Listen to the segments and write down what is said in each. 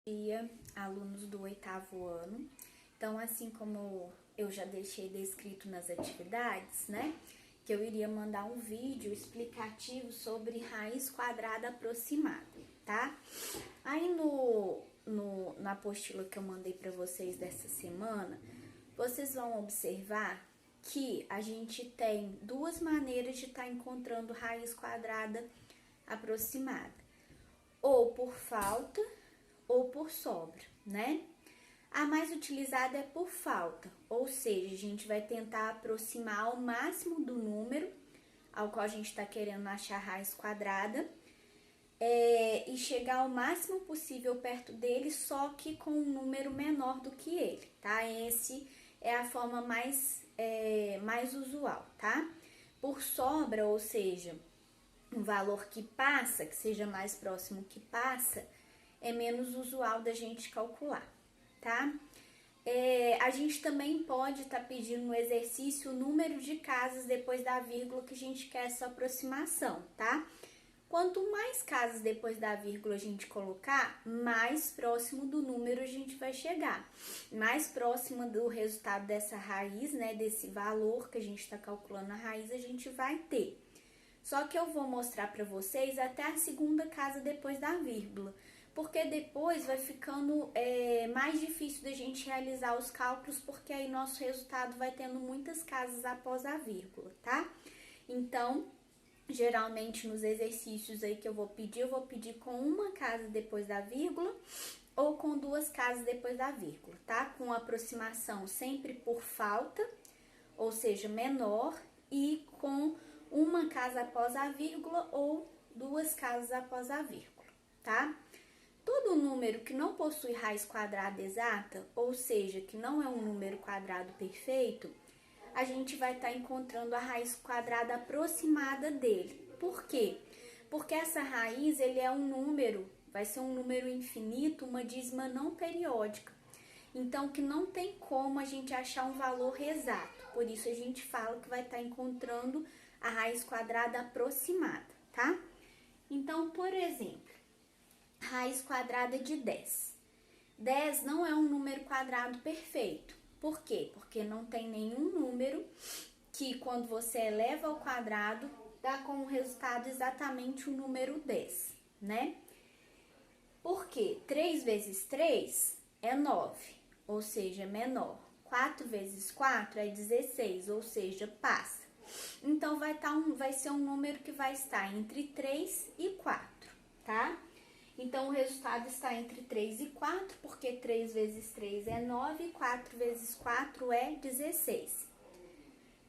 Dia, alunos do 8º ano. Então, assim como eu já deixei descrito nas atividades, né, que eu iria mandar um vídeo explicativo sobre raiz quadrada aproximada, tá? Aí na apostila que eu mandei para vocês dessa semana, vocês vão observar que a gente tem duas maneiras de estar encontrando raiz quadrada aproximada, ou por falta ou por sobra, né? A mais utilizada é por falta, ou seja, a gente vai tentar aproximar ao máximo do número ao qual a gente está querendo achar raiz quadrada e chegar ao máximo possível perto dele, só que com um número menor do que ele, tá? Esse é a forma mais usual, tá? Por sobra, ou seja, um valor que passa, que seja mais próximo que passa, é menos usual da gente calcular, tá? A gente também pode estar pedindo no exercício o número de casas depois da vírgula que a gente quer essa aproximação, tá? Quanto mais casas depois da vírgula a gente colocar, mais próximo do número a gente vai chegar. Mais próximo do resultado dessa raiz, né, desse valor que a gente está calculando a raiz, a gente vai ter. Só que eu vou mostrar para vocês até a segunda casa depois da vírgula, porque depois vai ficando mais difícil da gente realizar os cálculos, porque aí nosso resultado vai tendo muitas casas após a vírgula, tá? Então, geralmente nos exercícios aí que eu vou pedir com uma casa depois da vírgula ou com duas casas depois da vírgula, tá? Com aproximação sempre por falta, ou seja, menor, e com uma casa após a vírgula ou duas casas após a vírgula, tá? Todo número que não possui raiz quadrada exata, ou seja, que não é um número quadrado perfeito, a gente vai estar encontrando a raiz quadrada aproximada dele. Por quê? Porque essa raiz, ele é um número, vai ser um número infinito, uma dízima não periódica. Então, que não tem como a gente achar um valor exato. Por isso, a gente fala que vai estar encontrando a raiz quadrada aproximada, tá? Então, por exemplo, raiz quadrada de 10. 10 não é um número quadrado perfeito. Por quê? Porque não tem nenhum número que, quando você eleva ao quadrado, dá como resultado exatamente o número 10, né? Por quê? 3 vezes 3 é 9, ou seja, é menor. 4 vezes 4 é 16, ou seja, passa. Então, vai ser um número que vai estar entre 3 e 4, tá? Então, o resultado está entre 3 e 4, porque 3 vezes 3 é 9, e 4 vezes 4 é 16.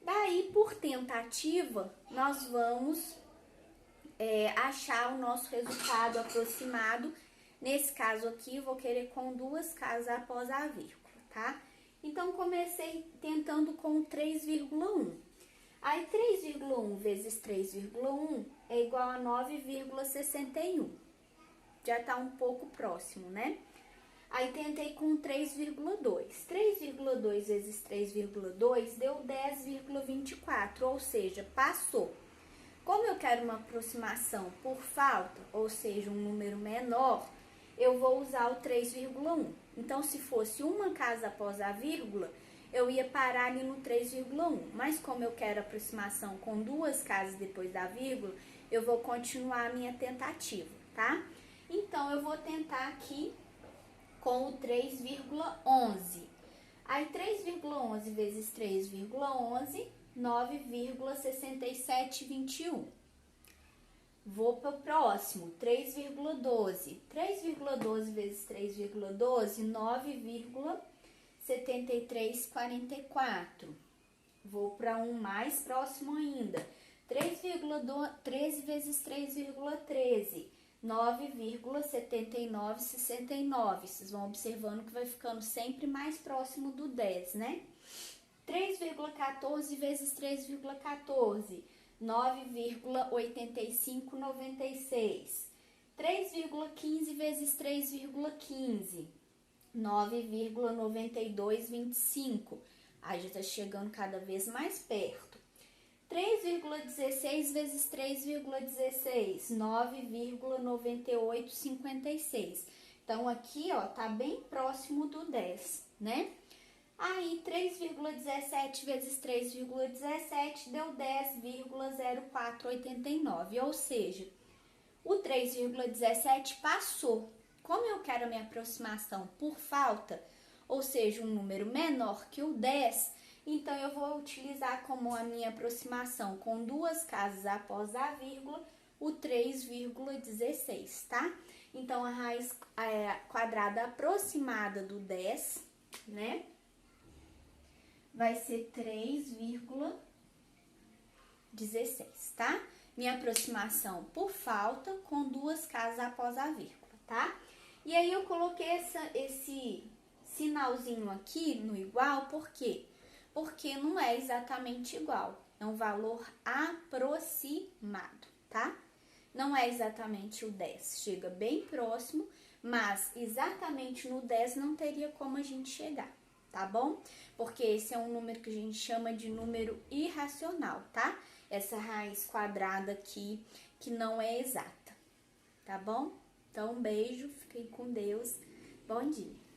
Daí, por tentativa, nós vamos achar o nosso resultado aproximado. Nesse caso aqui, eu vou querer com duas casas após a vírgula, tá? Então, comecei tentando com 3,1. Aí, 3,1 vezes 3,1 é igual a 9,61. Já tá um pouco próximo, né? Aí, tentei com 3,2. 3,2 vezes 3,2 deu 10,24, ou seja, passou. Como eu quero uma aproximação por falta, ou seja, um número menor, eu vou usar o 3,1. Então, se fosse uma casa após a vírgula, eu ia parar ali no 3,1. Mas como eu quero aproximação com duas casas depois da vírgula, eu vou continuar a minha tentativa, tá? Então, eu vou tentar aqui com o 3,11. Aí, 3,11 vezes 3,11, 9,6721. Vou para o próximo, 3,12. 3,12 vezes 3,12, 9,7344. Vou para um mais próximo ainda, 13 vezes 3,13. 9,7969. Vocês vão observando que vai ficando sempre mais próximo do 10, né? 3,14 vezes 3,14. 9,8596. 3,15 vezes 3,15. 9,9225. Aí já está chegando cada vez mais perto. 3,16 vezes 3,16, 9,9856. Então, aqui, ó, tá bem próximo do 10, né? Aí, 3,17 vezes 3,17 deu 10,0489, ou seja, o 3,17 passou. Como eu quero a minha aproximação por falta, ou seja, um número menor que o 10, então eu vou utilizar como a minha aproximação com duas casas após a vírgula, o 3,16, tá? Então, a raiz quadrada aproximada do 10, né? Vai ser 3,16, tá? Minha aproximação por falta com duas casas após a vírgula, tá? E aí, eu coloquei esse sinalzinho aqui no igual, por quê? Porque não é exatamente igual, é um valor aproximado, tá? Não é exatamente o 10, chega bem próximo, mas exatamente no 10 não teria como a gente chegar, tá bom? Porque esse é um número que a gente chama de número irracional, tá? Essa raiz quadrada aqui, que não é exata, tá bom? Então, um beijo, fiquem com Deus, bom dia!